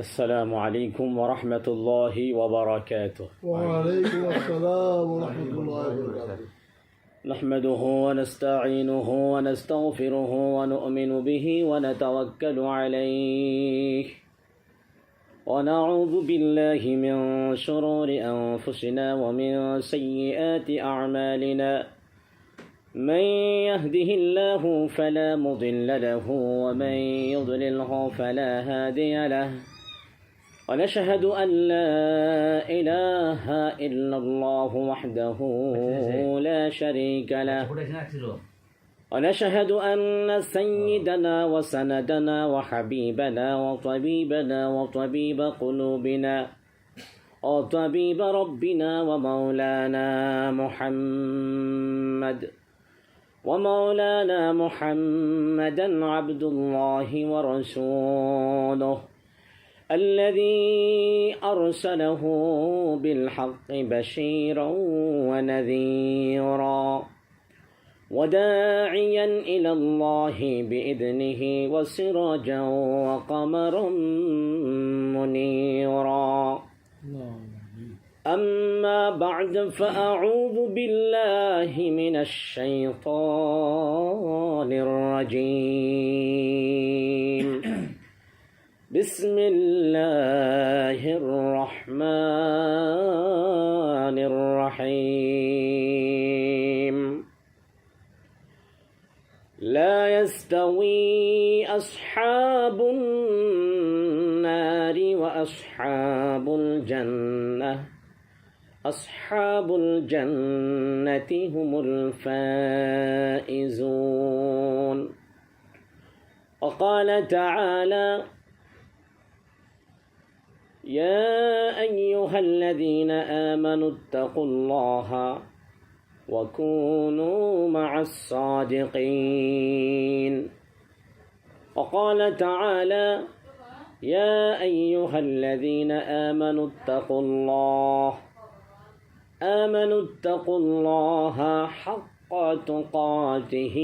السلام عليكم ورحمة الله وبركاته. وعليكم السلام ورحمة الله وبركاته. نحمده ونستعينه ونستغفره ونؤمن به ونتوكل عليه ونعوذ بالله من شرور أنفسنا ومن سيئات أعمالنا. من يهده الله فلا مضل له ومن يضلله فلا هادي له. ونشهد أن لا إله إلا الله وحده لا شريك له. ونشهد أن سيدنا وسندنا وحبيبنا وطبيبنا وطبيب قلوبنا وطبيب ربنا ومولانا محمدا عبد الله ورسوله الذي أرسله بالحق بشيرا ونذيرا وداعيا إلى الله بإذنه وسراجا وقمرا منيرا. أما بعد فأعوذ بالله من الشيطان الرجيم. بسم الله الرحمن الرحيم. لا يستوي أصحاب النار وأصحاب الجنة. أصحاب الجنة هم الفائزون. وقال تعالى: يا أيها الذين آمنوا اتقوا الله وكونوا مع الصادقين. وقال تعالى: يا أيها الذين آمنوا اتقوا الله حق تقاته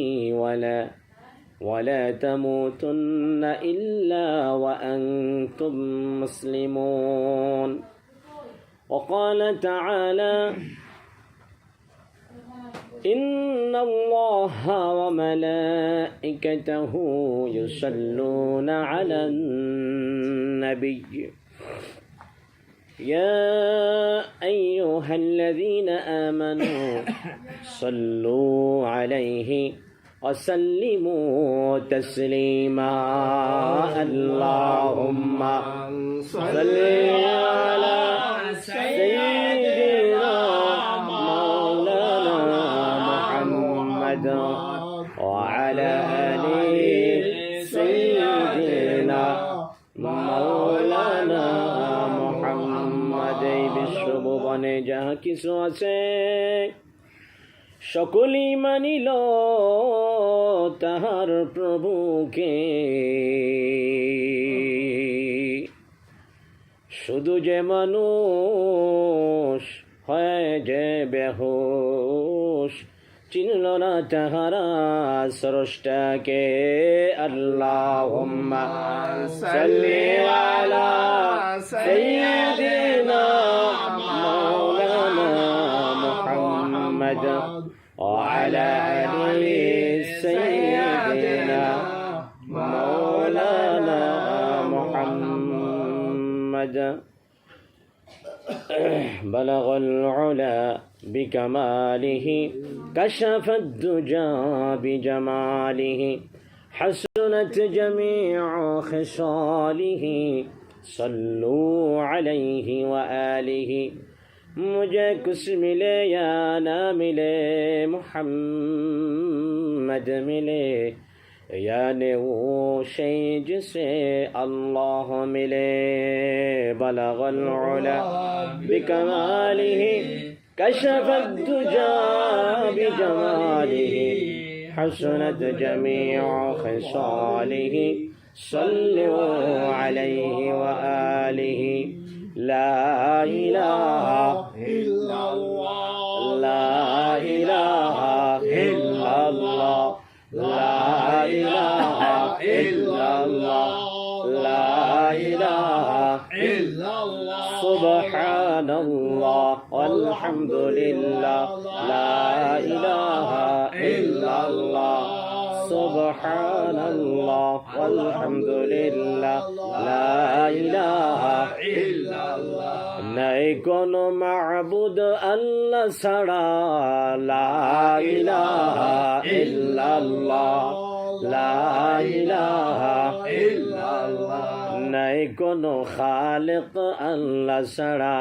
ولا تموتن إلا وأنتم مسلمون. وقال تعالى: إن الله وملائكته يصلون على النبي يا أيها الذين آمنوا صلوا عليه وسلموا تسليما. اللهم صل على سيدنا مولانا محمد وعلى آل سيدنا مولانا محمد। বিশ্ব ভুবনে যাহা কিছু আছে সকলেই মানিল তাহার প্রভুকে। শুধু যে মানুষ হয় যে বেহুশ চিনল না তাহারা স্রষ্টাকে। আল্লাহুম্মা সাল্লি আলা সাইয়্যিদিনা মাওলানা মুহাম্মদ وعلى آل سيدنا مولانا محمد. بلغ العلا بكماله كشف الدجى بجماله حسنت جميع خصاله صلوا عليه وآله. मुझे कुछ मिले या ना मिले मुहम्मद मिले यानी वो शय जिसे अल्लाह मिले। बलगल उला बिकमालिही कशफत दुजा बिजमालिही हसनत जमीउ खिसालिही सल्लु अलैहि व आलिही। ला इलाहा इल्लल्लाह ला इलाहा इल्लल्लाह ला इलाहा इल्लल्लाह ला इलाहा illallah. Subhanallah walhamdulillah la ilaha illallah. Subhanallah walhamdulillah la ilaha illallah. নাই কোনো মাবুদ আল্লাহ ছাড়া লা ইলাহা ইল্লাল্লাহ লা ইলাহা illallah. নাই কোনো খালিক আল্লাহ ছাড়া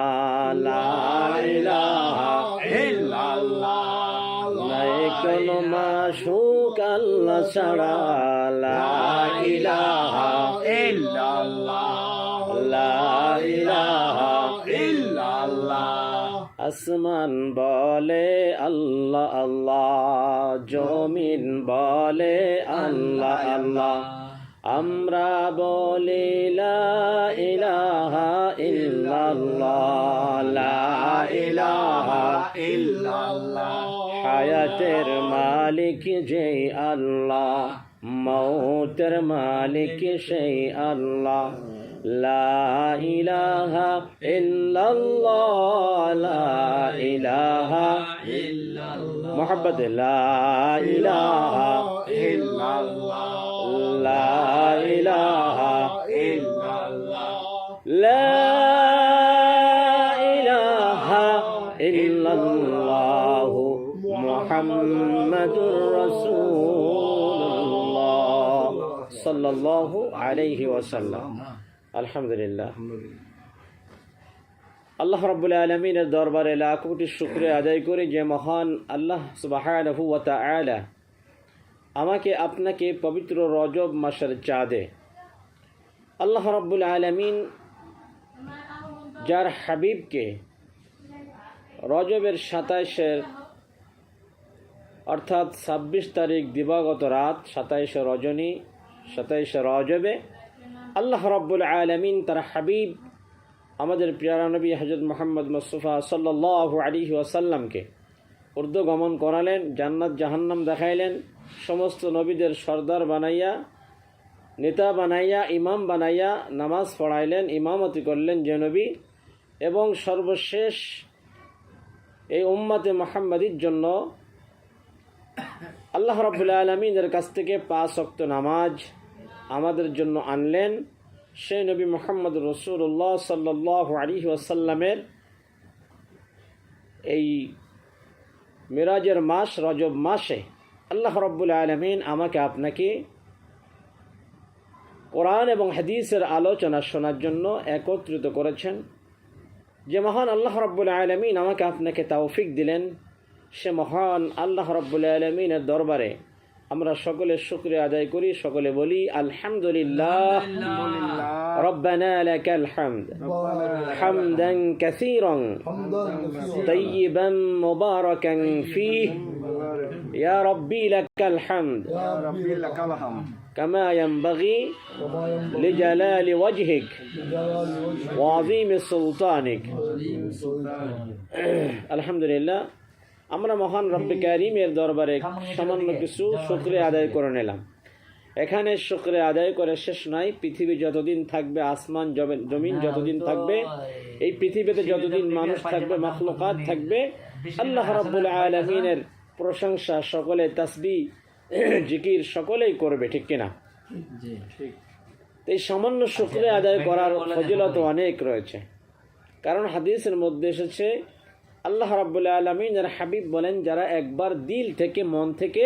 লা ইলাহা illallah. নাই কোনো মাশুক আল্লাহ ছাড়া লা ইলাহা illallah. লা ইলাহা illallah. আসমান বলে আল্লাহ আল্লাহ, জমিন বলে আল্লাহ আল্লাহ, আমরা বলি লা ইলাহা ইল্লাল্লাহ লা ইলাহা illallah. হায়াতের মালিক যেই আল্লাহ, মৌতের মালিক সেই আল্লাহ, লা ইলাহা ইল্লাল্লাহ লা ইলাহা illallah. মোহাম্মদ লা ইলাহা illallah. লা ইলাহা illallah. লা ইলাহা ইল্লাল্লাহ মুহাম্মাদুর রাসূলুল্লাহ সাল্লাল্লাহু আলাইহি ওয়াসাল্লাম। আলহামদুলিল্লাহ, আল্লাহ রাব্বুল আলামিনের দরবারে লাখ কোটি শুকরিয়া আদায় করি যে মহান আল্লাহ সুবহানাহু ওয়া তাআলা আমাকে আপনাকে পবিত্র রজব মাসের চাঁদে আল্লাহ রাব্বুল আলামিন যার হাবিবকে রজবের 27 অর্থাৎ 26 তারিখ দিবাগত রাত 27 রজনী 27 রজবে আল্লাহ রাব্বুল আলামিন তার হাবিব আমাদের প্রিয় নবী হযরত মুহাম্মদ মুস্তাফা সাল্লাল্লাহু আলাইহি ওয়াসাল্লামকে ঊর্ধ্বগমন করালেন, জান্নাত জাহান্নাম দেখাইলেন, সমস্ত নবীদের সর্দার বানাইয়া, নেতা বানাইয়া, ইমাম বানাইয়া নামাজ পড়াইলেন, ইমামতি করলেন যে নবী, এবং সর্বশেষ এই উম্মতে মুহাম্মাদির জন্য আল্লাহ রাব্বুল আলামিনের কাছ থেকে 5 ওয়াক্ত নামাজ আমাদের জন্য আনলেন। সেই নবী মুহাম্মদ রাসূলুল্লাহ সাল্লাল্লাহু আলাইহি ওয়াসাল্লামের এই মিরাজের মাস রজব মাসে আল্লাহ রাব্বুল আলামিন আমাকে আপনাকে কোরআন এবং হাদিসের আলোচনা শোনার জন্য একত্রিত করেছেন। যে মহান আল্লাহ রাব্বুল আলামিন আমাকে আপনাকে তৌফিক দিলেন, সে মহান আল্লাহ রাব্বুল আলামিনের দরবারে আমরা সকলে শুকরিয়া আদায় করি, সকলে বলি আলহামদুলিল্লাহ। রব্বানা লাকাল হামদ হামদান কাসীরান তাইয়িবান মুবারাকান ফীহি ইয়া রাব্বি লাকাল হামদ কামা ইয়ানবাগি লিজালালি ওয়াজহিক ওয়া আযীমি সুলতানিক। আলহামদুলিল্লাহ, আমরা মহান রব্বে কারীমের দরবারে সামান্য কিছু শুকরিয়া আদায় করে নিলাম। এখানে শুকরিয়া আদায় করে শেষ নাই। পৃথিবী যতদিন থাকবে, আসমান জমিন যতদিন থাকবে, এই পৃথিবীতে যতদিন মানুষ থাকবে, মাখলুকাত থাকবে, আল্লাহ রাব্বুল আলামিনের প্রশংসা সকলে, তাসবিহ জিকির সকলেই করবে, ঠিক কিনা? এই সামান্য শুকরিয়া আদায় করার ফজিলত অনেক রয়েছে। কারণ হাদিসের মধ্যে এসেছে আল্লাহ রাব্বুল আলামিনের হাবিব বলেন, যারা একবার দিল থেকে মন থেকে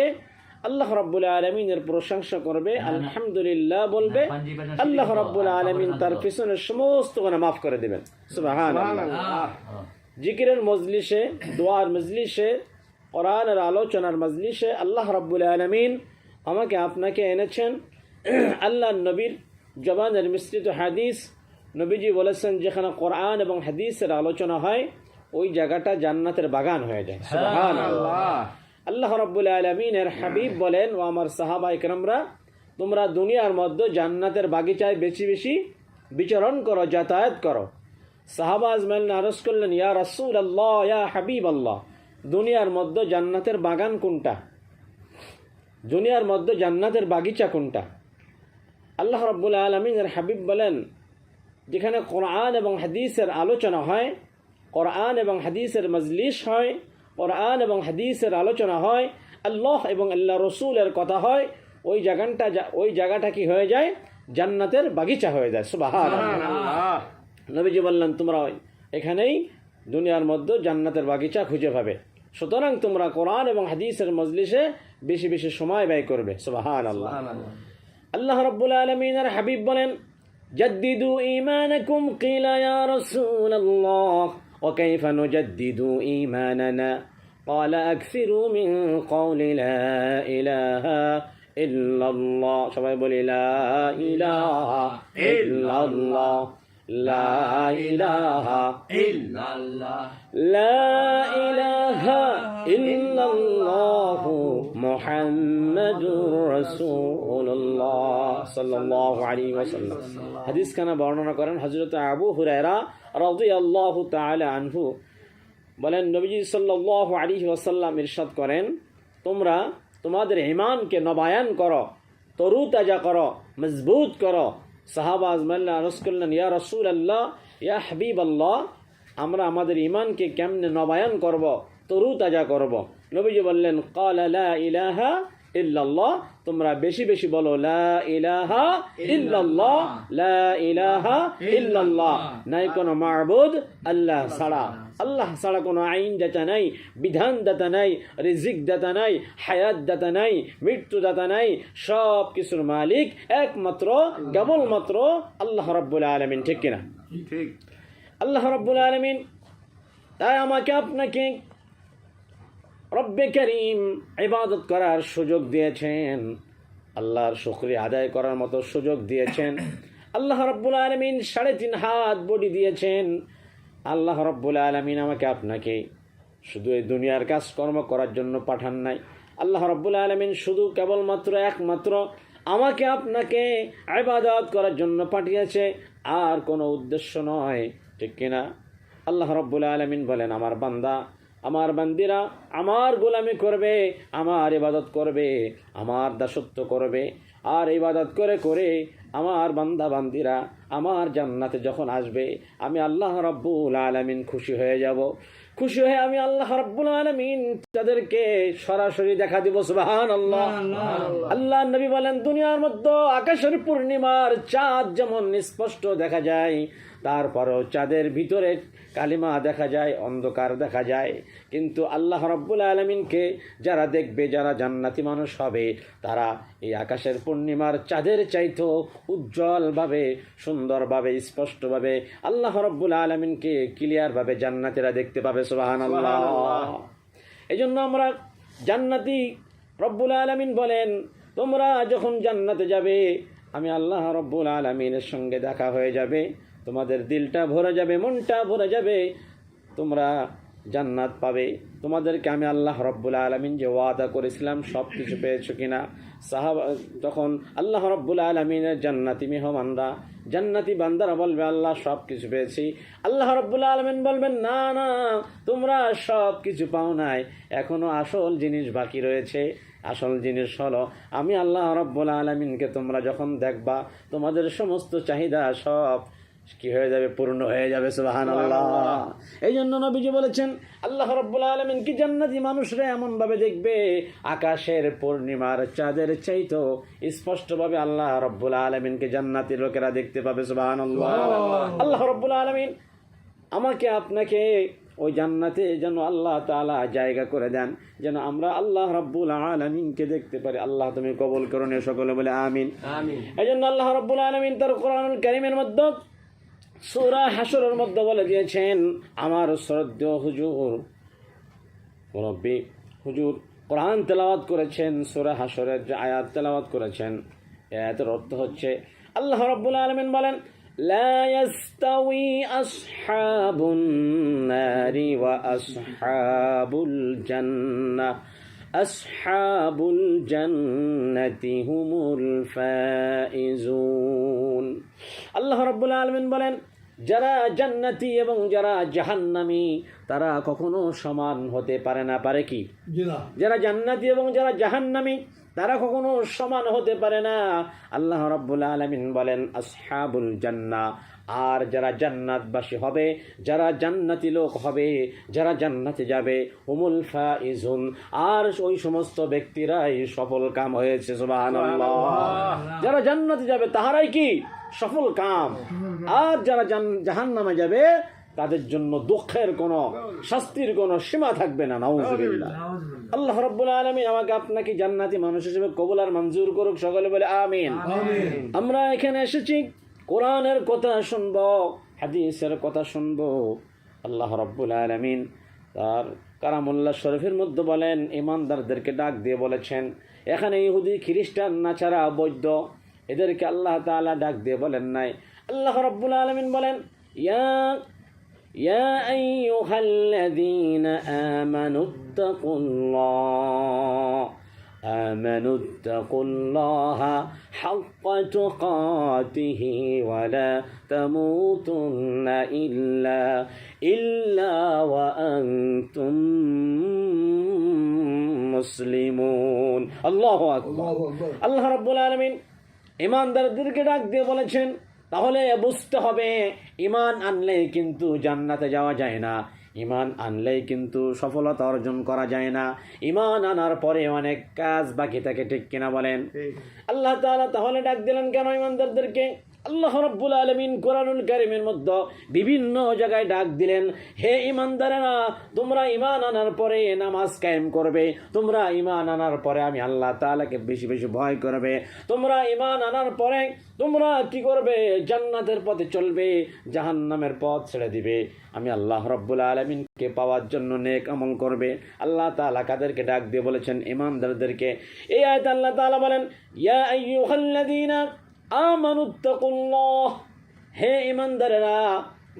আল্লাহ রাব্বুল আলামিনের প্রশংসা করবে, আলহামদুলিল্লাহ বলবে, আল্লাহ রাব্বুল আলামিন তার পিছনের সমস্ত গুনাহ মাফ করে দিবেন। সুবহানাল্লাহ। জিকিরের মজলিসে, দোয়ার মজলিসে, কোরআনের আলোচনার মজলিসে আল্লাহ রাব্বুল আলামিন আমাকে আপনাকে এনেছেন। আল্লাহর নবীর জবানের মিশ্রিত হাদিস, নবীজি বলেছেন যেখানে কোরআন এবং হাদিসের আলোচনা হয় ওই জায়গাটা জান্নাতের বাগান হয়ে যায়। সুবহানাল্লাহ। আল্লাহ রাব্বুল আলামিনের হাবিব বলেন, ও আমার সাহাবা ইকরামরা, তোমরা দুনিয়ার মধ্যে জান্নাতের বাগিচায় বেশি বেশি বিচরণ করো, যাতায়াত করো। সাহাবা আজমাইন আরজ করলেন, ইয়া রাসূলুল্লাহ, ইয়া হাবিবাল্লাহ, দুনিয়ার মধ্যে জান্নাতের বাগান কোনটা? দুনিয়ার মধ্যে জান্নাতের বাগিচা কোনটা? আল্লাহ রাব্বুল আলামিনের হাবিব বলেন, যেখানে কোরআন এবং হাদিসের আলোচনা হয়, কোরআন এবং হাদিসের মজলিস হয়, কোরআন এবং হাদিসের আলোচনা হয়, আল্লাহ এবং আল্লাহ রসুলের কথা হয়, ওই জায়গাটা কি হয়ে যায়? জান্নাতের বাগিচা হয়ে যায়। সুবহানাল্লাহ। নবীজি বললেন, তোমরা এখানেই দুনিয়ার মধ্যে জান্নাতের বাগিচা খুঁজে পাবে। সুতরাং তোমরা কোরআন এবং হাদিসের মজলিসে বেশি বেশি সময় ব্যয় করবে। সুবহানাল্লাহ। আল্লাহ রাব্বুল আলামিনের হাবিব বলেন, জাদ্দিদু ঈমানাকুম কিলা ইয়া রাসূলুল্লাহ ওয়া কাইফা নুজাদ্দিদু ঈমানানা قال أكثروا من قول لا إله إلا الله সবাই বলি লা ইলাহা ইল্লাল্লাহ লা ইলাহা ইল্লাল্লাহ লা ইলাহা ইল্লাল্লাহ মুহাম্মাদুর রাসূলুল্লাহ সাল্লাল্লাহু আলাইহি ওয়াসাল্লাম। হাদিস খানা বর্ণনা করেন হযরত আবু হুরায়রা রাদিয়াল্লাহু তাআলা আনহু বলেন, নবীজি সাল্লাল্লাহু আলাইহি ওয়াসাল্লাম ইরশাদ করেন, তোমরা তোমাদের ঈমানকে নবায়ন করো, তরুতাজা করো, মজবুত করো। সাহাবা আজমাল্লাহ আরজ করলেন, ইয়া রাসূলুল্লাহ, ইয়া হাবিবাল্লাহ, আমরা আমাদের ঈমানকে কেমনে নবায়ন করব, তরুতাজা করব? নবীজি বললেন, ক্বালা লা ইলাহা ইল্লাল্লাহ, তোমরা বেশি বেশি বলো লা ইলাহা ইল্লাল্লাহ, লা ইলাহা ইল্লাল্লাহ। নাই কোনো মাবুদ আল্লাহ ছাড়া, আল্লাহ ছাড়া কোনো আইন দাতা নাই, বিধান দাতা নাই, রিজিক দাতা নাই, হায়াত দাতা নাই, মৃত্যু দাতা নাই। সব কিছুর মালিক একমাত্র কেবলমাত্র আল্লাহ রাব্বুল আলামিন। ঠিক কিনা? ঠিক। আল্লাহ রাব্বুল আলামিন তাই আমাকে আপনাকে রব্বে করিম ইবাদত করার সুযোগ দিয়েছেন, আল্লাহর শুকরিয়া আদায় করার মতো সুযোগ দিয়েছেন। আল্লাহ রাব্বুল আলামিন 3.5 হাত বডি দিয়েছেন। আল্লাহ রাব্বুল আলামিন আমাকে আপনাকে শুধু এই দুনিয়ার কাজকর্ম করার জন্য পাঠান নাই। আল্লাহ রাব্বুল আলামিন শুধু কেবলমাত্র একমাত্র আমাকে আপনাকে ইবাদত করার জন্য পাঠিয়েছে, আর কোনো উদ্দেশ্য নয়। ঠিক কিনা? আল্লাহ রাব্বুল আলামিন বলেন, আমার বান্দা, আমার বান্দিরা আমার গোলামি করবে, আমার ইবাদত করবে, আমার দাসত্ব করবে, আর ইবাদত করে করে আমার বান্দা বান্দিরা আমার জান্নাতে যখন আসবে, আমি আল্লাহ রাব্বুল আলামিন খুশি হয়ে যাব। খুশি হয়ে আমি আল্লাহ রাব্বুল আলামিন তাদেরকে সরাসরি দেখা দিব। সুবহানাল্লাহ। আল্লাহ নবী বলেন, দুনিয়ার মধ্যে আকাশের পূর্ণিমার চাঁদ যেমন স্পষ্ট দেখা যায়, তারপরও চাঁদের ভিতরে কালিমা দেখা যায়, অন্ধকার দেখা যায়, কিন্তু আল্লাহ রাব্বুল আলামিনকে যারা দেখবে, যারা জান্নাতি মানুষ হবে, তারা এই আকাশের পূর্ণিমার চাঁদের চাইতো উজ্জ্বলভাবে, সুন্দরভাবে, স্পষ্টভাবে আল্লাহ রাব্বুল আলামিনকে ক্লিয়ারভাবে জান্নাতীরা দেখতে পাবে। সুবহানাল্লাহ। এই জন্য আমরা জান্নাতি রব্বুল আলামিন বলেন, তোমরা যখন জান্নাতে যাবে, আমি আল্লাহ রাব্বুল আলামিনের সঙ্গে দেখা হয়ে যাবে, তোমাদের দিলটা ভরে যাবে, মনটা ভরে যাবে, তোমরা জান্নাত পাবে। তোমাদেরকে আমি আল্লাহ রাব্বুল আলামিন যে ওয়াদা করেছিলাম সব কিছু পেয়েছো কিনা? সাহাবা তখন আল্লাহ রাব্বুল আলামিনের জান্নাতি মেহমানরা, জান্নাতি বান্দারা বলবে, আল্লাহ সব কিছু পেয়েছি। আল্লাহ রাব্বুল আলামিন বলবেন, না না, তোমরা সব কিছু পাও নাই, এখনো আসল জিনিস বাকি রয়েছে। আসল জিনিস হলো, আমি আল্লাহ রাব্বুল আলামিনকে তোমরা যখন দেখবা, তোমাদের সমস্ত চাহিদা সব কি হয়ে যাবে? পূর্ণ হয়ে যাবে। সুবহানাল্লাহ। এই জন্য নবীজি বলেছেন, আল্লাহ রাব্বুল আলামিন কি জান্নাতি মানুষরা এমন ভাবে দেখবে, আকাশের পূর্ণিমার চাঁদের চাইতো স্পষ্টভাবে আল্লাহ রাব্বুল আলামিনকে জান্নাতি লোকেরা দেখতে পাবে। সুবহানাল্লাহ। আল্লাহ রাব্বুল আলামিন আমাকে আপনাকে ওই জান্নাতে যেন আল্লাহ তাআলা জায়গা করে দেন, যেন আমরা আল্লাহ রাব্বুল আলামিনকে দেখতে পারি। আল্লাহ তুমি কবুল করো, সকলে বলে আমিন। আমিন। এই জন্য আল্লাহ রাব্বুল আলামিন তার কোরআনুল কারীমের মধ্যে সূরা হাশরের মধ্যে বলে দিয়েছেন, আমার শ্রদ্ধেয় হুজুর মুরব্বী হুজুর কোরআন তেলাওয়াত করেছেন, সূরা হাশরের যে আয়াত তেলাওয়াত করেছেন, আয়াতের অর্থ হচ্ছে, আল্লাহ রাব্বুল আলামিন বলেন, লা ইয়াস্তাউই আসহাবুন নারি ওয়া আসহাবুল জান্নাহ, আসহাবুল জান্নাতি হুমুল ফাইজুন। আল্লাহ রাব্বুল আলামিন বলেন, যারা জান্নাতি এবং যারা জাহান্নামী তারা কখনো সমান হতে পারে না। পারে কি? জি না। যারা জান্নাতি এবং যারা জাহান্নামী তারা কখনো সমান হতে পারে না। আল্লাহ রাব্বুল আলামিন বলেন আসহাবুল জান্নাহ, আর যারা জান্নাতবাসী হবে, যারা জান্নাতি লোক হবে, যারা জান্নাতে যাবে, হুমুল ফাইজুন, আর ওই সমস্ত ব্যক্তিরাই সফল কাম হয়েছে। সুবহানাল্লাহ। যারা জান্নাতে যাবে তাহারাই কি সফল কাম, আর যারা জাহান্নামে যাবে তাদের জন্য দুঃখের কোনো, শাস্তির কোনো সীমা থাকবে না। নাউজুবিল্লাহ। আল্লাহ রাব্বুল আলামিন আমাকে আপনাকে জান্নাতি মানুষ হিসেবে কবুল আর মঞ্জুর করুক। সকলে বলে আমিন। আমরা এখানে এসেছি কোরআনের কথা শুনবো, হাদিসের কথা শুনবো। আল্লাহ রাব্বুল আলামিন তার কালামুল্লাহ শরীফের মধ্যে বলেন, ইমানদারদেরকে ডাক দিয়ে বলেছেন, এখানে ইহুদি খ্রিস্টান নাছাড়া বৌদ্ধ এদেরকে আল্লাহ তাআলা ডাক দিয়ে বলেন নাই। আল্লাহ রাব্বুল আলামিন বলেন, ইয়া আইয়ুহাল্লাযীনা آمنوا اتقوا الله حق تقاته ولا تموتن إلا وأنتم মুসলিমুন। আল্লাহু আকবার। আল্লাহ রাব্বুল আলামিন ঈমানদারদেরকে ডাক দিয়ে বলেছেন, তাহলে বুঝতে হবে ঈমান আনলেই কিন্তু জান্নাতে যাওয়া যায় না, ঈমান আনলেই কিন্তু সফলতা অর্জন করা যায় না। ঈমান আনার পরে অনেক কাজ বাকি থাকে, ঠিক কিনা বলেন? আল্লাহ তাআলা তাহলে ডাক দিলেন কেন ঈমানদারদেরকে? আল্লাহ রাব্বুল আলামিন কোরআনুল কারীমের মধ্যে বিভিন্ন জায়গায় ডাক দিলেন, হে ঈমানদারেরা, তোমরা ঈমান আনার পরে নামাজ কায়েম করবে, তোমরা ঈমান আনার পরে আমি আল্লাহ তাআলাকে বেশি বেশি ভয় করবে, তোমরা ঈমান আনার পরে তোমরা কি করবে? জান্নাতের পথে চলবে, জাহান্নামের পথ ছেড়ে দিবে, আমি আল্লাহ রাব্বুল আলামিনকে পাওয়ার জন্য নেক আমল করবে। আল্লাহ তাআলা কাদেরকে ডাক দিয়ে বলেছেন? ঈমানদারদেরকে। এই আয়াতে আল্লাহ তাআলা বলেন, ইয়া আইয়ুহাল্লাযীনা আমানুত্তাকুল্লাহ, হে ঈমানদারেরা,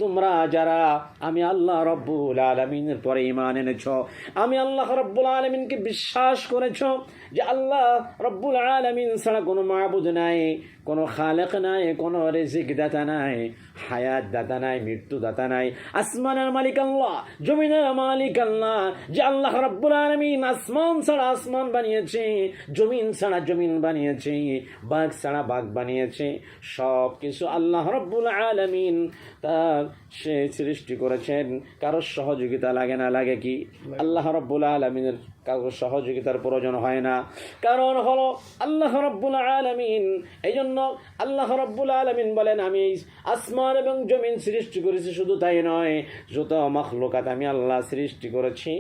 তোমরা যারা আমি আল্লাহ রাব্বুল আলামিনের পরে ঈমান এনেছো, আমি আল্লাহ রাব্বুল আলামিনকে বিশ্বাস করেছো যে আল্লাহ রাব্বুল আলামিন ছাড়া কোনো মাবুদ নাই, কোনো খালেক নাই, কোনো রিজিক দাতা নাই, হায়াত দাতা নাই, মৃত্যু দাতা নাই। আসমানের মালিক আল্লাহ, জমিনের মালিক আল্লাহ, যে আল্লাহ রাব্বুল আলামিন আসমান ছাড়া আসমান বানিয়েছে, জমিন ছাড়া জমিন বানিয়েছে, বাঘ ছাড়া বাঘ বানিয়েছে, সব কিছু আল্লাহ রাব্বুল আলামিন তার সে সৃষ্টি করেছেন। কারোর সহযোগিতা লাগে না? লাগে কি? আল্লাহ রাব্বুল আলামিনের কারোর সহযোগিতার প্রয়োজন হয় না। কারণ হলো আল্লাহ রাব্বুল আলামিন। এই জন্য আল্লাহ রাব্বুল আলামিন বলেন, আমি আসমান এবং জমিন সৃষ্টি করেছি, শুধু তাই নয়, যত মাখলুকাত আমি আল্লাহ সৃষ্টি করেছি,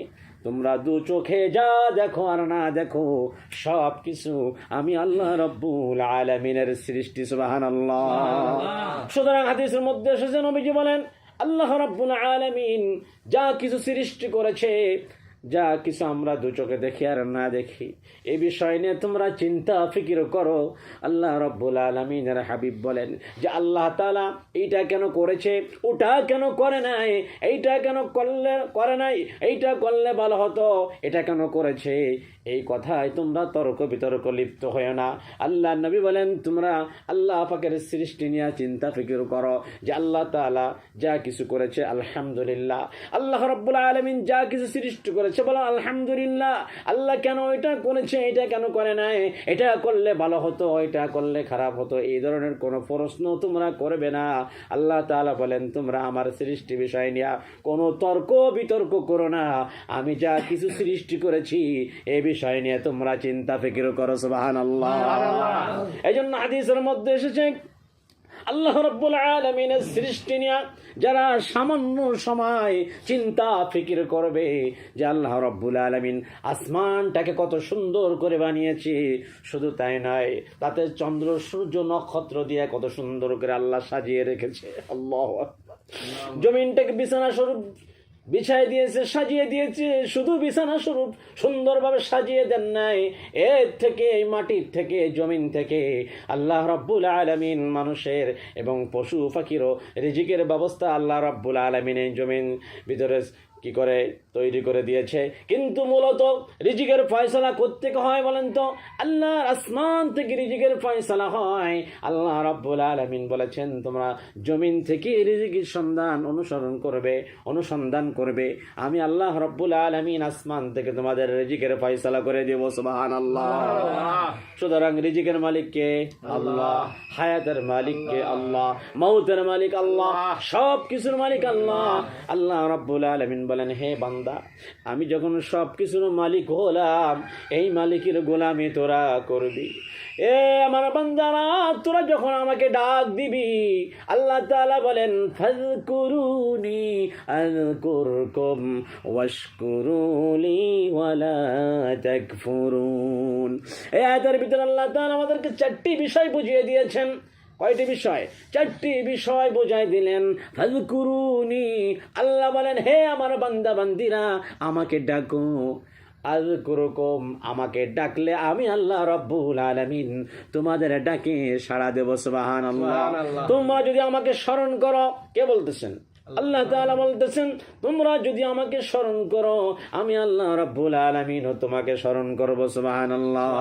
তোমরা দু চোখে যা দেখো আর না দেখো, সব কিছু আমি আল্লাহ রাব্বুল আলামিনের সৃষ্টি। সুবহানাল্লাহ। সুতরাং হাদিসের মধ্যে এসেছে, নবীজি বলেন, আল্লাহ রাব্বুল আলামিন যা কিছু সৃষ্টি করেছে, যা কিছু আমরা দু চোখে দেখি আর না দেখি, এই বিষয় নিয়ে তোমরা চিন্তা ফিকির করো। আল্লাহ রাব্বুল আলামিনের হাবিব বলেন যে আল্লাহ তাআলা এইটা কেন করেছে, ওটা কেন করে নাই, এইটা কেন করে নাই, এইটা করলে ভালো হতো, এটা কেন করেছে, এই কথায় তোমরা তর্ক বিতর্ক লিপ্ত হয় না। আল্লাহ নবী বলেন, তোমরা আল্লাহ পাকের সৃষ্টি নিয়ে চিন্তা ফিকির করো যে আল্লাহ তাআলা যা কিছু করেছে আলহামদুলিল্লাহ। আল্লাহ রাব্বুল আলামিন যা কিছু সৃষ্টি করেছে বলো আলহামদুলিল্লাহ। আল্লাহ কেন এটা করেছে, এটা কেন করে নাই, এটা করলে ভালো হতো, এটা করলে খারাপ হতো, এই ধরনের কোনো প্রশ্ন তোমরা করবে না। আল্লাহ তাআলা বলেন, তোমরা আমার সৃষ্টি বিষয় নিয়ে কোনো তর্ক বিতর্ক করো না, আমি যা কিছু সৃষ্টি করেছি এই বিষয় নিয়ে তোমরা চিন্তা ফিকির করো। সুবহানাল্লাহ। এই জন্য হাদিসের মধ্যে এসেছে, আল্লাহ রাব্বুল আলামিনের সৃষ্টি নিয়ে যারা সামান্য সময় চিন্তা ফিকির করবে যে আল্লাহ রাব্বুল আলামিন আসমানটাকে কত সুন্দর করে বানিয়েছে, শুধু তাই নয়, তাতে চন্দ্র সূর্য নক্ষত্র দিয়ে কত সুন্দর করে আল্লাহ সাজিয়ে রেখেছে। আল্লাহু আকবার। জমিনটাকে বিছানা স্বরূপ বিছাই দিয়েছে, সাজিয়ে দিয়েছে, শুধু বিছানা স্বরূপ সুন্দরভাবে সাজিয়ে দেন নাই, এর থেকে, এই মাটির থেকে, জমিন থেকে আল্লাহ রাব্বুল আলামিন মানুষের এবং পশু পাখিরও রিজিকের ব্যবস্থা আল্লাহ রাব্বুল আলামিন এই জমিন ভিতরে কি করে তৈরি করে দিয়েছে। কিন্তু মূলত রিজিকের ফয়সালা কোত্থেকে হয় বলেন তো? আল্লাহর আসমান থেকে রিজিকের ফয়সালা হয়। আল্লাহ রাব্বুল আলামিন বলেছেন, তোমরা জমিন থেকে রিজিকের অনুসন্ধান করবে, আমি আল্লাহ রাব্বুল আলামিন আসমান থেকে তোমাদের রিজিকের ফয়সালা করে দেব। সুবহানাল্লাহ। সুতরাং রিজিকের মালিক কে? আল্লাহ। হায়াতের মালিক কে? আল্লাহ। মৌতের মালিক আল্লাহ। সব কিছুর মালিক আল্লাহ। আল্লাহ রাব্বুল আলামিন বলেন, হে বান্দা, আমি যখন সব কিছুর মালিক হলাম, এই মালিকের গোলামি তোরা করবি। এ আমার বান্দারা, তোরা যখন আমাকে ডাক দিবি, আল্লাহ তাআলা বলেন, ফাযকুরুনি আযকুরকুম ওয়াশকুরুলি ওয়ালা তাকফুরুন। এই আয়াতের ভিতরে আল্লাহ তাআলা আমাদেরকে 4টি বিষয় বুঝিয়ে দিয়েছেন। কয়টি বিষয়? 4টি বিষয় বোঝাই দিলেন। ফাযকুরুনি, আল্লাহ বলেন, হে আমার বান্দা বান্দিরা, আমাকে ডাকো। আযকুরকুম, আমাকে ডাকলে আমি আল্লাহ রাব্বুল আলামিন তোমাদের ডাকে সাড়া দেব। সুবহানাল্লাহ। তোমরা যদি আমাকে স্মরণ করো, কে বলতেছেন? আল্লাহ তাআলা বলতেছেন, তোমরা যদি আমাকে স্মরণ করো, আমি আল্লাহ রাব্বুল আলামিন তোমাকে স্মরণ করব। সুবহানাল্লাহ।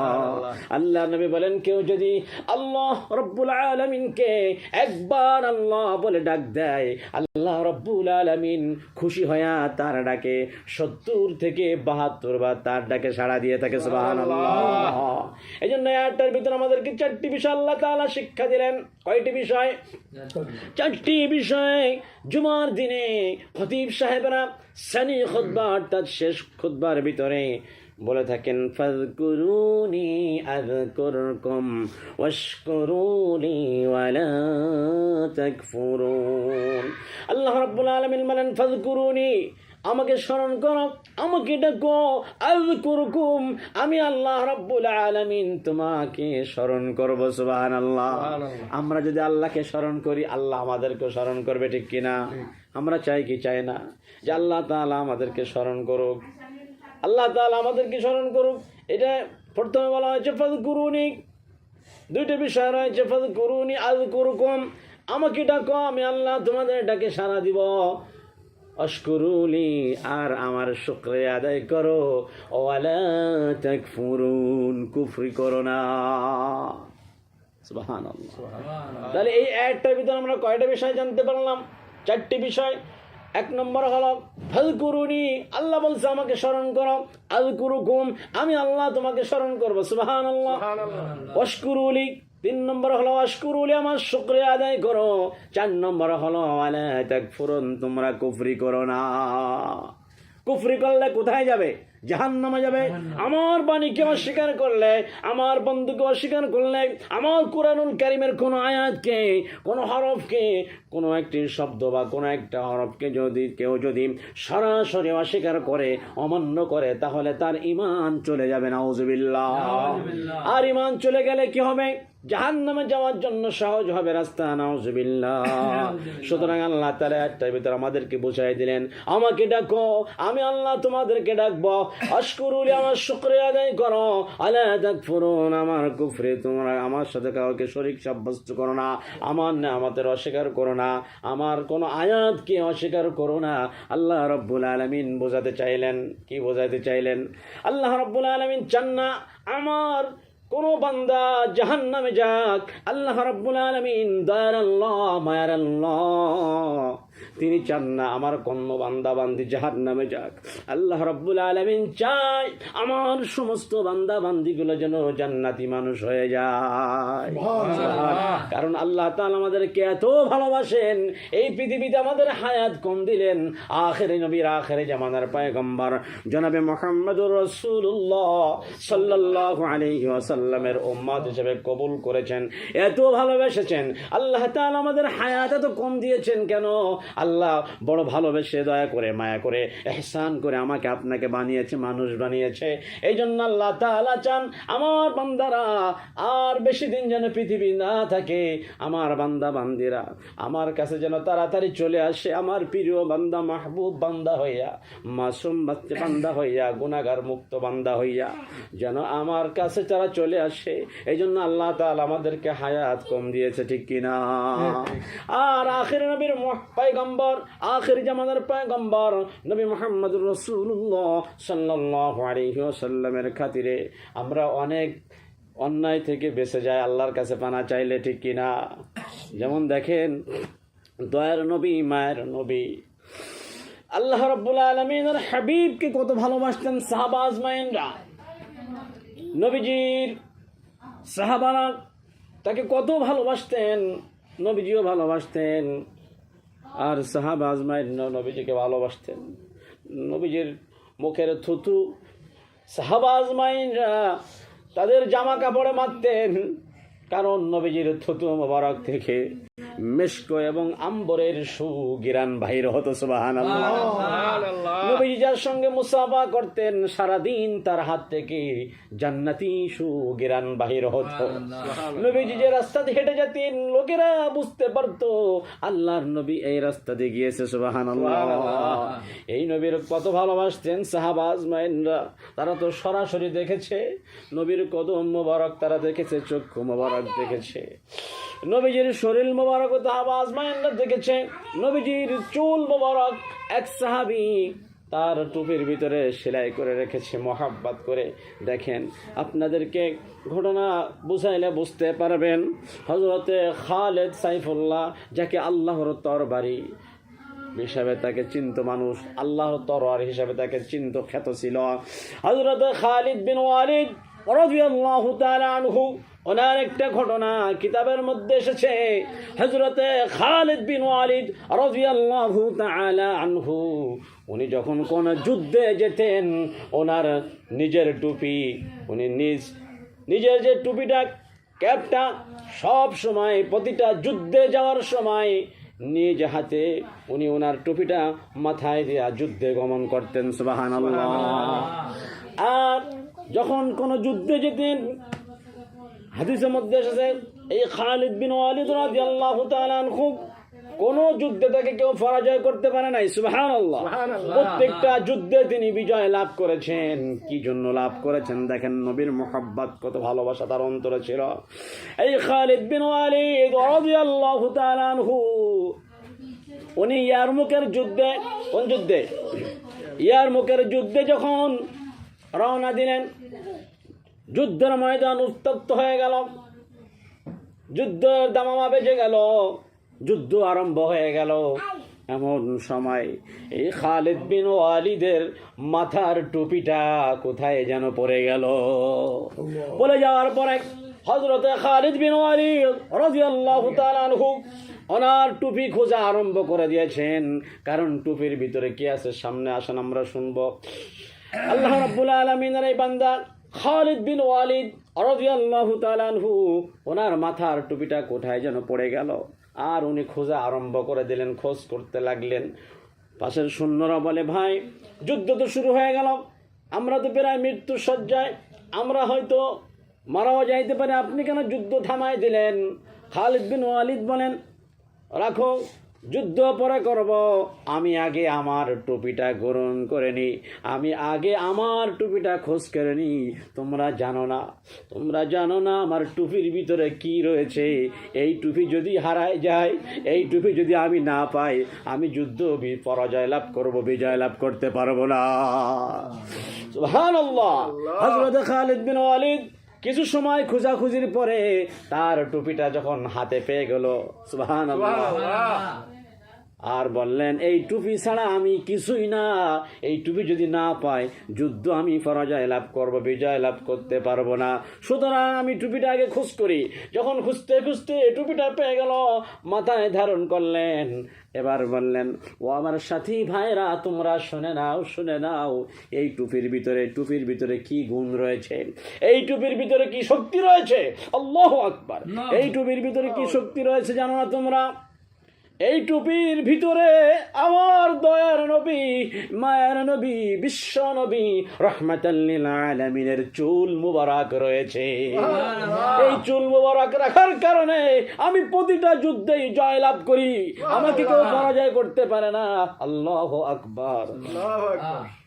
আল্লাহ নবী বলেন, কেউ যদি আল্লাহ রাব্বুল আলামিনকে একবার আল্লাহ বলে ডাক দেয়, আল্লাহ রাব্বুল আলামিন খুশি হয়ে তার ডাকে 70 থেকে 72 বার তার ডাকে সাড়া দিয়ে থাকে। সুবহানাল্লাহ। এই জন্য আয়াতটার ভিতরে আমাদেরকে 4টি বিষয় আল্লাহ তাআলা শিক্ষা দিলেন। কয়টি বিষয়? 4টি বিষয়। জুমার দিনে খতিব সাহেবরা সানি খুতবা অর্থাৎ শেষ খুতবার ভিতরে বলে থাকেন, ফাযকুরুনি আযকুরকুম ওয়াশকুরুলি ওয়ালা তাকফুরুন। আল্লাহ রাব্বুল আলামিন বলেন, ফাযকুরুনি, আমাকে স্মরণ করো, আমাকে ডাকো। আযকুরকুম, আমি আল্লাহ রাব্বুল আলামিন তোমাকে স্মরণ করব। সুবহানাল্লাহ। আমরা যদি আল্লাহকে স্মরণ করি, আল্লাহ আমাদেরকে স্মরণ করবে, ঠিক কিনা? আমরা চাই কি চাই না যে আল্লাহ তাআলা আমাদেরকে স্মরণ করুক? আল্লাহ তাআলা আমাদেরকে স্মরণ করুক। এটা প্রথমে বলা হয়েছে ফাযকুরুনি। 2টি বিষয় রয়েছে, ফাযকুরুনি আযকুরকুম, আমাকে ডাকো, আমি আল্লাহ তোমাদের ডাকে সাড়া দিব। আশকুরুলি, আর আমার শুকরিয়া আদায় করো। ওয়ালা তাকফুরুন, কুফরি করো না। সুবহানাল্লাহ। তাহলে এই আয়াতটার ভিতরে আমরা কয়টা বিষয় জানতে পারলাম? 4টি বিষয়। 1 নম্বর হলো ফাযকুরুনি, আল্লাহ বলছে আমাকে স্মরণ করো। আযকুরকুম, আমি আল্লাহ তোমাকে স্মরণ করব। সুবহানাল্লাহ। ওয়াশকুরুলি, 3 নম্বর হলো আশকুরুলি, আমার শুকরিয়া আদায় করো। 4 নম্বর হলো ওয়ালা তাকফুরুন, তোমরা কুফরি করো না। কুফরি করলে কোথায় যাবে? জাহান্নামে যাবে। আমার বাণীকে অস্বীকার করলে, আমার বন্ধুকে অস্বীকার করলে, আমার কুরআনুল কারীমের কোন আয়াতকে, কোন হরফকে, কোন একটি শব্দ বা কোন একটা হরফকে কেউ যদি সরাসরি অস্বীকার করে, অমান্য করে, তাহলে তার ঈমান চলে যাবে। নাউজুবিল্লাহ। আর ঈমান চলে গেলে কি হবে? জাহান্নামে যাওয়ার জন্য সহজ হবে রাস্তা। নাউজুবিল্লাহ। সুতরাং আল্লাহ তাআলা এর ভিতর আমাদেরকে বুঝাই দিলেন, আমাকে ডাকো, আমি আল্লাহ তোমাদেরকে ডাকবো। আশকুরুলি, আমার শুকরিয়া আদায় করো। আলা তাকফুরুন, আমার কুফরি, তোমরা আমার সাথে কাউকে শরীক সাব্যস্ত করো না, আমার নেয়ামতের অস্বীকার করো না, আমার কোন আয়াতকে অস্বীকার করো না। আল্লাহ রাব্বুল আলামিন বোঝাতে চাইলেন, কি বোঝাতে চাইলেন? আল্লাহ রাব্বুল আলামিন চান না আমার কোন বান্দা জাহান্নামে যাক। আল্লাহ রাব্বুল আলামিন দয়ার আল্লাহ, মায়ার আল্লাহ, তিনি চান না আমার কোন বান্দা বান্দি জাহান্নামে যাক। আল্লাহ রাব্বুল আলামিন চায় আমার সমস্ত বান্দা বান্দিগুলো যেন জান্নাতি মানুষ হয়ে যায়। কারণ আল্লাহ তাআলা আমাদেরকে এত ভালোবাসেন, এই পৃথিবীতে আমাদের হায়াত কম দিলেন, আখিরি নবীর আখিরি জামানার পয়গম্বর জনাবে মুহাম্মদুর রাসূলুল্লাহ সাল্লাল্লাহু আলাইহি ওয়াসাল্লামের উম্মত হিসেবে কবুল করেছেন, এত ভালোবেসেছেন। আল্লাহ তাআলা আমাদের হায়াত এত কম দিয়েছেন কেন? আল্লাহ বড় ভালোবেসে, দয়া করে, মায়া করে, ইহসান করে আমাকে আপনাকে বানিয়েছে, মানুষ বানিয়েছে। এই জন্য আল্লাহ তাআলা চান আমার বান্দারা আর বেশি দিন যেন পৃথিবী না থাকে, আমার বান্দা বান্দিরা আমার কাছে যেন তাড়াতাড়ি চলে আসে, আমার প্রিয় বান্দা, মাহবুব বান্দা হইয়া, মাসুম বান্দা হইয়া, গুনাহগার মুক্ত বান্দা হইয়া যেন আমার কাছে তারা চলে আসে। এই জন্য আল্লাহ তাআলা আমাদেরকে হায়াত কম দিয়েছে, ঠিক কিনা? আর আখির নবীর পয়গম্বর পয়গম্বর, আখির জামানার পয়গম্বর নবী মুহাম্মদুর রাসূলুল্লাহ সাল্লাল্লাহু আলাইহি ওয়াসাল্লামের খাতিরে আমরা অনেক অন্যায় থেকে বেঁচে যায় আল্লাহর কাছে পানা চাইলে, ঠিক কিনা? যেমন দেখেন দয়ার নবী, মায়ের নবী আল্লাহ রাব্বুল আলামিনের হাবিবকে কত ভালোবাসতেন সাহাবা আজমাইনরা। নবীজির সাহাবারা তাকে কত ভালোবাসতেন, নবীজিও ভালোবাসতেন, আর সাহাবা আজমাইন নবীজিকে ভালোবাসতেন। নবীজির মুখের থুতু সাহাবা আজমাইনরা তাদের জামা কাপড়ে মারতেন, কারণ নবীজির থুতু মোবারক থেকে মিশক এবং আম্বরের সুগিরান বাহির হতো। সুবহানাল্লাহ। নবীজি যার সঙ্গে মুসাফা করতেন সারাদিন তার হাত থেকে জান্নাতি সুগিরান বাহির হতো। নবীজি যে রাস্তা দিয়ে হেঁটে যেতেন লোকেরা বুঝতে পারতো আল্লাহর নবী এই রাস্তা দিয়ে গিয়েছে। সুবহানাল্লাহ। এই নবীর কত ভালোবাসতেন সাহাবা আজমাইনরা। তারা তো সরাসরি দেখেছে নবীর কদম মোবারক, তারা দেখেছে চক্ষু মোবারক দেখেছে, নবীজির শরীর মোবারক সাহাবা আজমাইনরা দেখেছে, নবীজির চুল মোবারক এক সাহাবী তার টুপির ভিতরে সেলাই করে রেখেছে মহাব্বত করে। দেখেন আপনাদেরকে ঘটনা বুঝাইলে বুঝতে পারবেন। হযরতে খালেদ সাইফুল্লাহ, যাকে আল্লাহর তরবারি হিসাবে তাকে চিনত মানুষ, আল্লাহর তরবারি হিসাবে তাকে চিনত, খ্যাত ছিল। হযরতে খালিদ বিন ওয়ালিদ রাদিয়াল্লাহু তাআলা আনহু, ওনার একটা ঘটনা কিতাবের মধ্যে এসেছে। হযরতে খালিদ বিন ওয়ালিদ রাদিয়াল্লাহু তাআলা আনহু উনি যখন কোন যুদ্ধে যেতেন, ওনার নিজের টুপি, উনি নিজের যে টুপিটা, ক্যাপটা সব সময় প্রতিটা যুদ্ধে যাওয়ার সময় নিজ হাতে উনি ওনার টুপিটা মাথায় দিয়া যুদ্ধে গমন করতেন। সুবহানাল্লাহ। আর যখন কোন যুদ্ধে যেতেন, হাদিসের মধ্যে এসেছে এই খালিদ বিন ওয়ালিদ রাদিয়াল্লাহু তাআলা আনহু কোন যুদ্ধে তাকে কেউ পরাজয় করতে পারে নাই। সুবহানাল্লাহ। প্রত্যেকটা যুদ্ধে তিনি বিজয় লাভ করেছেন। কি জন্য লাভ করেছেন? দেখেন নবীর মুহাব্বত, কত ভালোবাসা তার অন্তরে ছিল। এই খালিদ বিন ওয়ালিদ রাদিয়াল্লাহু তাআলা আনহু উনি ইয়ারমুকের যুদ্ধে, কোন যুদ্ধে? ইয়ারমুকের যুদ্ধে যখন রওনা দিলেন, যুদ্ধের ময়দান উত্তপ্ত হয়ে গেল, যুদ্ধের দামামা বেজে গেল, যুদ্ধ আরম্ভ হয়ে গেল। এমন সময় এই খালিদ বিন ওয়ালিদের মাথার টুপিটা কোথায় যেন পড়ে গেল। পড়ে যাওয়ার পরে হযরতে খালিদ বিন ওয়ালিদ রাদিয়াল্লাহু তাআলা আনহু ওনার টুপি খোঁজা আরম্ভ করে দিয়েছেন, কারণ টুপির ভিতরে কি আছে সামনে আসেন আমরা শুনবো। আল্লাহ রাব্বুল আলামিনের এই বান্দা খালিদ বিন ওয়ালিদ রাদিয়াল্লাহু তাআলা আনহু ওনার মাথার টুপিটা কোথায় যেন পড়ে গেল, আর উনি খোঁজা আরম্ভ করে দিলেন, খোঁজ করতে লাগলেন। পাশের সৈন্যরা বলে, ভাই যুদ্ধ তো শুরু হয়ে গেল, আমরা তো প্রায় মৃত্যু সজ্জায়, আমরা হয়তো মারাও যাইতে পারে, আপনি কেন যুদ্ধ থামাই দিলেন? খালিদ বিন ওয়ালিদ বলেন, রাখো, যুদ্ধ পরে করব, আমি আগে আমার টুপিটা গ্রহণ করে নি, আমি আগে আমার টুপিটা খোঁজ করে নি। তোমরা জানো না আমার টুপির ভিতরে কি রয়েছে। এই টুপি যদি হারায় যায়, এই টুপি যদি আমি না পাই, আমি যুদ্ধ পরাজয় লাভ করব, বিজয় লাভ করতে পারবো না। সুবহানাল্লাহ। হযরত খালিদ বিন ওয়ালিদ কিছু সময় খোঁজাখুঁজির পরে তার টুপিটা যখন হাতে পেয়ে গেল, সুবহানাল্লাহ, আর বললেন, এই টুপি ছাড়া আমি কিছুই না, এই টুপি যদি না পাই যুদ্ধ আমি পরাজয় লাভ করব, বিজয় লাভ করতে পারবো না। সুতরাং আমি টুপিটা আগে খোঁজ করি। যখন খুঁজতে খুঁজতে টুপিটা পেয়ে গেল, মাথায় ধারণ করলেন। এবার বললেন, ও আমার সাথী ভাইরা, তোমরা শুনে নাও এই টুপির ভিতরে কি গুণ রয়েছে, এই টুপির ভিতরে কি শক্তি রয়েছে। আল্লাহু আকবার। এই টুপির ভিতরে কি শক্তি রয়েছে জানো না তোমরা? এই টুপির ভিতরে আমার দয়ার নবী, মায়ের নবী, বিশ্ব নবী রাহমাতাল লিল আলামিনের চুল মুবারক রয়েছে। এই চুল মুবারক রাখার কারণে আমি প্রতিটা যুদ্ধেই জয়লাভ করি, আমাকে কেউ পরাজয় করতে পারে না। আল্লাহু আকবার।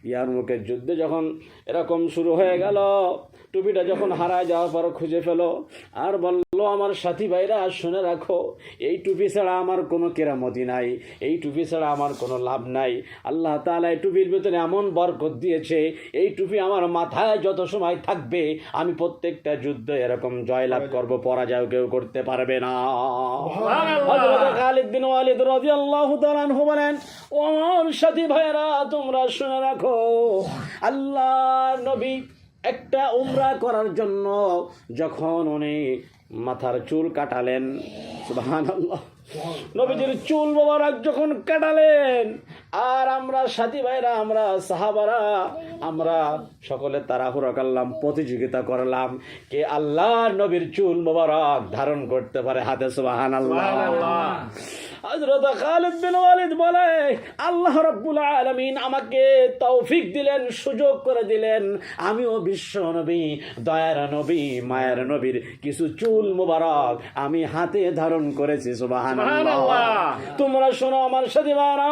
ইয়ারমুকের যুদ্ধে যখন এরকম শুরু হয়ে গেল, টুপিটা যখন হারায় যাওয়ার পর খুঁজে পেল, আর বলল, আমার সাথী ভাইরা শুনে রাখো, এই টুপি ছাড়া আমার কোনো কেরামতি নাই, এই টুপি ছাড়া আমার কোনো লাভ নাই। আল্লাহ তাআলা এই টুপির ভিতরে এমন বরকত দিয়েছে, এই টুপি আমার মাথায় যত সময় থাকবে আমি প্রত্যেকটা যুদ্ধ এরকম জয়লাভ করব, পরাজয় কেউ করতে পারবে না। হযরত খালিদ বিন ওয়ালিদ রাদিয়াল্লাহু তাআলা আনহু বলেন, ও আমার সাথী ভাইরা তোমরা শুনে রাখো, আল্লাহর নবী একটা উমরা করার জন্য যখন উনি মাথার চুল কাটালেন, সুবহানাল্লাহ, নবীজির চুল মোবারক যখন কাটালেন, আর আমরা সাথী ভাইরা, আমরা সাহাবারা, আমরা সকলে তাড়াহুড়ো করলাম, প্রতিযোগিতা করলাম কে আল্লাহর নবীর চুল মোবারক ধারণ করতে পারে হাতে, সুবহানাল্লাহ। হযরত খালিদ বিন ওয়ালিদ বলে, আল্লাহ রাব্বুল আলামিন আমাকে তৌফিক দিলেন, সুযোগ করে দিলেন, আমিও বিশ্ব নবী, দয়ার নবী, মায়ের নবীর কিছু চুল মোবারক আমি হাতে ধারণ করেছি, সুবহানাল্লাহ। তোমরা শোনো আমার সাথী ভাইরা,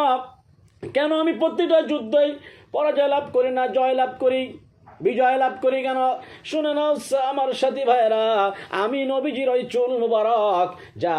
কেন আমি প্রতিটা যুদ্ধই পরাজয় লাভ করি না, জয় লাভ করি, বিজয় লাভ করি কেন? শুনে নাও আমার সাথী ভাইরা, আমি নবীজির ওই চুল মোবারক যা